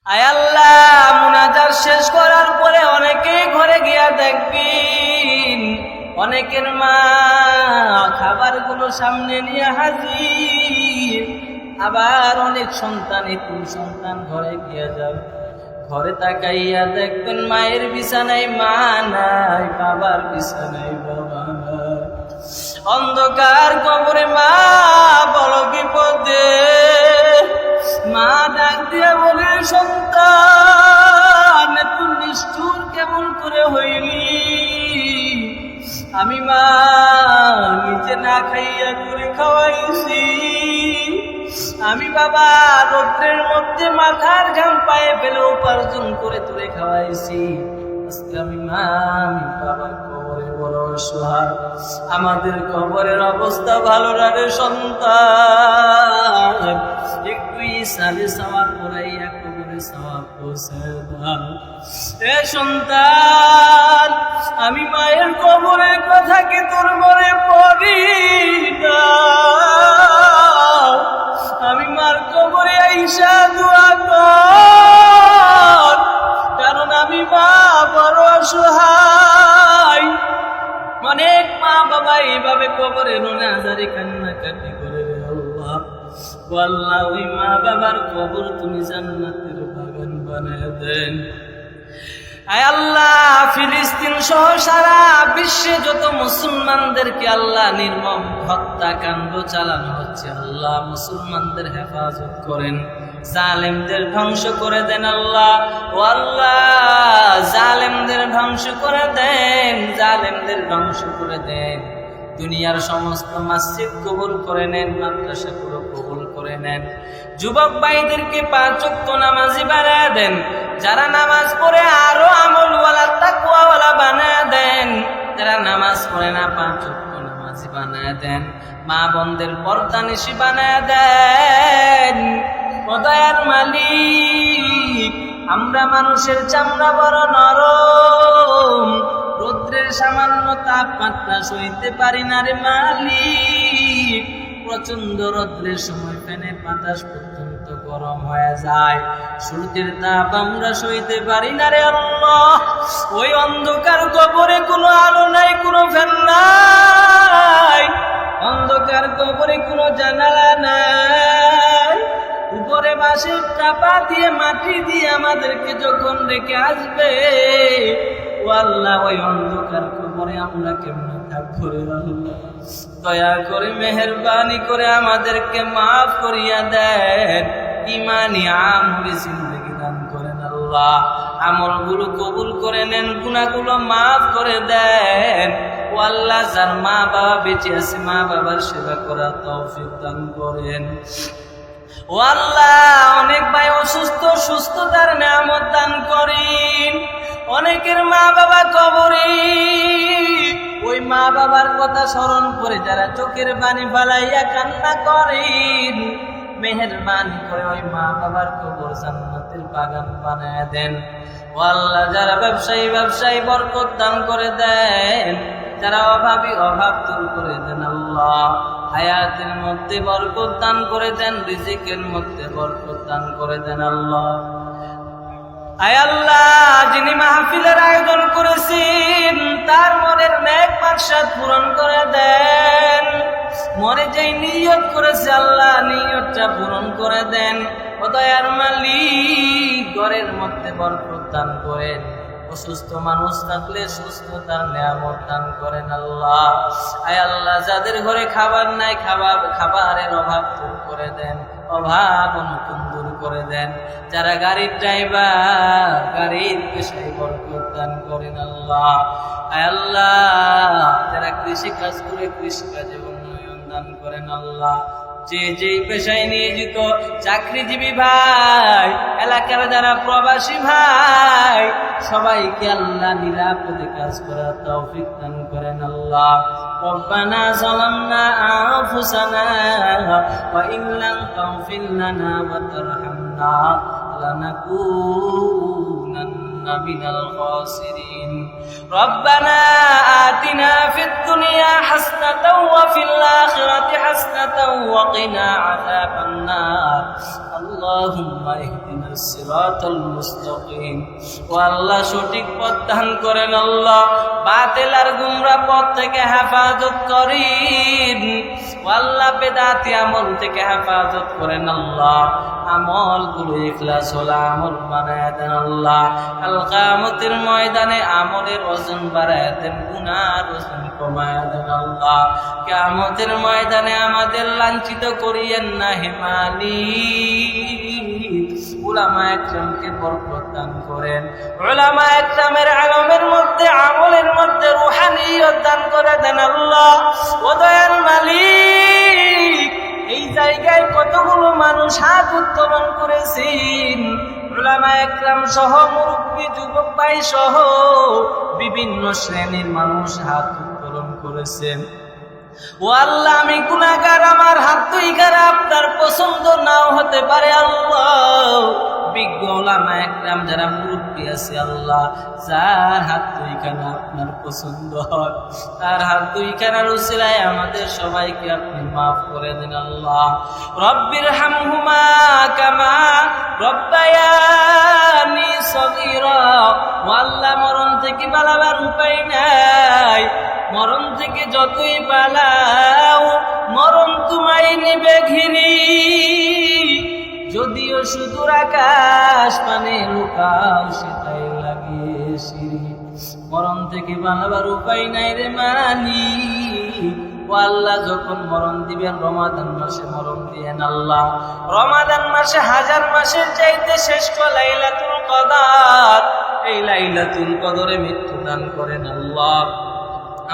আয় আল্লাহ, মুনাজাত শেষ করার পরে অনেকেই ঘরে গিয়া দেখবেন অনেকের মা খাবারগুলো সামনে নিয়ে হাজির। আবার অনেক সন্তান এতিম সন্তান ঘরে গিয়া যাবে, ঘরে তাকাইয়া দেখবেন মায়ের বিছানায় মা নাই, বাবার বিছানায় বাবা নাই। অন্ধকার কবরে মা বড় বিপদে। মা ডাক দিয়া বলে, সন্তান তুই নিষ্ঠুর কেমন করে হইলি? আমি মা নিজে না খাইয়া করে খাওয়াইছি, আমি বাবা রৌদ্রের মধ্যে মাথার ঘাম পায়ে ফেলে উপার্জন করে তুলে খাওয়াইছি। আজকে আমি মা, আমি বাবার কবরে বড় অসহায়। আমাদের কবরের অবস্থা ভালো না রে সন্তান, একটু ইসালে সওয়াব করাইয়া কবরে সওয়াব পৌঁছে দাও। এ সন্তান, আমি মায়ের কবরের কথা কি তোর মনে পড়ি না? আমি মার কবরে আইসা দোয়া কর, কারণ আমি মা বড় অসহায়। অনেক মা বাবা এইভাবে কবরে রোনা হাজারি কান্নাকাটি করে। আল্লাহ আল্লাহ, ওই মা বাবার কবর তুমি জান্নাতের বাগান বানায় দেন। আয় আল্লাহ, ফিলিস্তিন সহ সারা বিশ্বে যত মুসলমানদেরকে আল্লাহ নির্মম হত্যাকাণ্ড চালানো হচ্ছে, আল্লাহ মুসলমানদের হেফাজত করেন, জালেমদের ধ্বংস করে দেন। আল্লাহ ও আল্লাহ, জালেমদের ধ্বংস করে দেন, জালেমদের ধ্বংস করে দেন। দুনিয়ার সমস্ত মসজিদ কবুল করে নেন, মাদ্রাসাগুলো কবুল করে নেন। যুবক ভাইদেরকে 5 ওয়াক্ত নামাজি বানায় দেন, যারা নামাজ পড়ে আরো আমলওয়ালা তাকওয়াওয়ালা বানায় দেন, যারা নামাজ পড়ে না 5 ওয়াক্ত নামাজি বানায় দেন। মা বোনদের পর্দানিশী বানায় দেন। ও দয়ার মালিক, আমরা মানুষের চামড়া বড় নরম, রৌদ্রের সামান্য তাপমাত্রা সইতে পারি না রে মালিক। প্রচন্ড রৌদ্রের সময় ফ্যানের বাতাস পর্যন্ত গরম হয়ে যায়, সূর্যের তাপ আমরা সইতে পারি না রে আল্লাহ। ওই অন্ধকার কবরে কোনো আলো নাই, কোনো ফ্যান নাই, অন্ধকার কবরে কোনো জানালা নাই। উপরে বাঁশের চাপা দিয়ে মাটি দিয়ে আমাদেরকে যখন রেখে আসবে, ও আল্লাহ, ওই অন্ধকার কবরে আমরা কেমন থাকবো রে আল্লাহ? দয়া করে মেহেরবানি করে আমাদেরকে মাফ করিয়া দেন, ইমানি আমলি জিন্দেগি দান করেন আল্লাহ। আমলগুলো কবুল করে নেন, গুনাহগুলো মাফ করে দেন। ও আল্লাহ, যার মা বাবা বেঁচে আছে, মা বাবার সেবা করার তৌফিক দান করেন। ও আল্লাহ, অনেক ভাই অসুস্থ, সুস্থতার নিয়ামত দান করেন। অনেকের মা বাবা কবরে, ওই মা বাবার কথা স্মরণ করে যারা চোখের পানি ফালাইয়া কান্না করেন, মেহেরবানি করে ওই মা বাবার কবর জান্নাতের বাগান বানায় দেন। ও আল্লাহ, যারা ব্যবসায়ী বরকত দান করে দেন, যারা অভাবী অভাব দূর করে দেন। আল্লাহ, হায়াতের মধ্যে বরকত দান করে দেন, রিজিকের মধ্যে বরকত দান করে দেন। আল্লাহ, আয় আল্লাহ, যিনি মাহফিলের আয়োজন করেছেন তার মনের নেক মাকসাদ পূরণ করে দেন। মনে যেই নিয়ত করেছে আল্লাহ, নিয়তটা পূরণ করে দেন। ও দয়ার মালিক, ঘরের মধ্যে বরকত দান করেন। অসুস্থ মানুষ থাকলে সুস্থতার নিয়ামত দান করেন আল্লাহ। আয় আল্লাহ, যাদের ঘরে খাবার নাই, খাবারের অভাব দূর করে দেন, অভাব অনটন দূর করে দেন। যারা গাড়ির ড্রাইভার, গাড়ির পেশায় বরকত দান করেন আল্লাহ। আয় আল্লাহ, যারা কৃষি কাজ করে কৃষিকাজে উন্নয়ন দান করেন আল্লাহ। যে যেই পেশায় নিয়োজিত চাকরিজীবী ভাই, এলাকার যারা প্রবাসী ভাই, সবাইকে আল্লাহ নিরাপদে কাজ করার তৌফিক দান করেন আল্লাহ। রব্বানা যালামনা আনফুসানা ওয়া ইন লাম তাগফির লানা ওয়া তারহামনা লানাকুনান্না মিনাল খাসিরিন। রব্বানা আতিনা ফিদ দুনিয়া হাসানাতাও ওয়া ফিল আখিরাতি হাসানাতাও ওয়া কিনা আযাবান নার। আল্লাহুম্মা ইহদিনা ইহদিনাস সিরাতাল মুস্তাকিম। ও আল্লাহ সঠিক পথ দান করেন আল্লাহ, বাতিল আর গুমরা পথ থেকে হেফাজত করেন। ও আল্লাহ বেদাতি আমল থেকে হেফাজত করেন আল্লাহ, আমলগুলো ইখলাস ওয়ালা আমল বানায় দেন আল্লাহ। কাল কিয়ামতের ময়দানে আমলের ওজন বাড়ায় দেন, গুনার ওজন কমায় দেন আল্লাহ। কিয়ামতের ময়দানে আমাদের লাঞ্ছিত করিয়েন না হে মালিক। উলামা একরামকে বরকত দান করেন, উলামা একরামের ইলমের মধ্যে আমলের মধ্যে রূহানিয়ত দান করে দেন আল্লাহ। ও দয়ার মালিক, এই জায়গায় কতগুলো মানুষ হাত উত্তোলন করেছেন, উলামা একরাম সহ মুরব্বী যুবক ভাই সহ বিভিন্ন শ্রেণীর মানুষ হাত উত্তোলন করেছেন। ও আল্লাহ আমি গুনাহগার, আমার হাত দুই খারা আপনার পছন্দ নাও হতে পারে আল্লাহ। বিজ্ঞ উলামা একরাম যারা মুরব্বী আছে আল্লাহ, যার হাত দুইখানা আপনার পছন্দ হয়, তার হাত দুইখানার উসিলায় আমাদের সবাইকে আপনি মাফ করে দেন আল্লাহ। রব্বির হামহুমা কামা রব্বায়ানি সগীরা। ও আল্লাহ মরণ থেকে পালাবার উপায় নাই, মরণ থেকে যতই পালাও মরণ তোমায় নেবে ঘিরি। যদিও সুদূর আকাশ পানে লুকাও সেটাই লাগে সিঁড়ি। মরণ থেকে পালাবার উপায় নাই রে মালিক। ও আল্লাহ যখন মরণ দিবেন রমাদান মাসে মরণ দিয়েন আল্লাহ। রমাদান মাসে হাজার মাসের চাইতে শ্রেষ্ঠ লাইলাতুল কদর, এই লাইলাতুল কদরে মৃত্যু দান করেন আল্লাহ।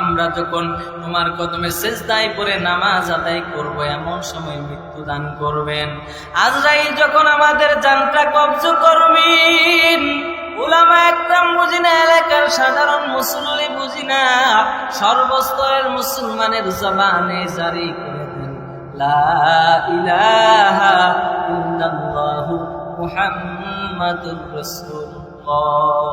আমরা যখন তোমার কদমে সিজদায় পড়ে নামাজ আদায় করব, এমন সময় মৃত্যু দান করবেন। আজরাইল যখন আমাদের জানটা কবজ করবেন, উলামা একরাম বুঝি না, এলাকার সাধারণ মুসল্লি বুঝি না, সর্বস্তরের মুসলমানের জবানে জারি করে দেন লা ইলাহা ইল্লাল্লাহু মুহাম্মাদুর রাসূলুল্লাহ।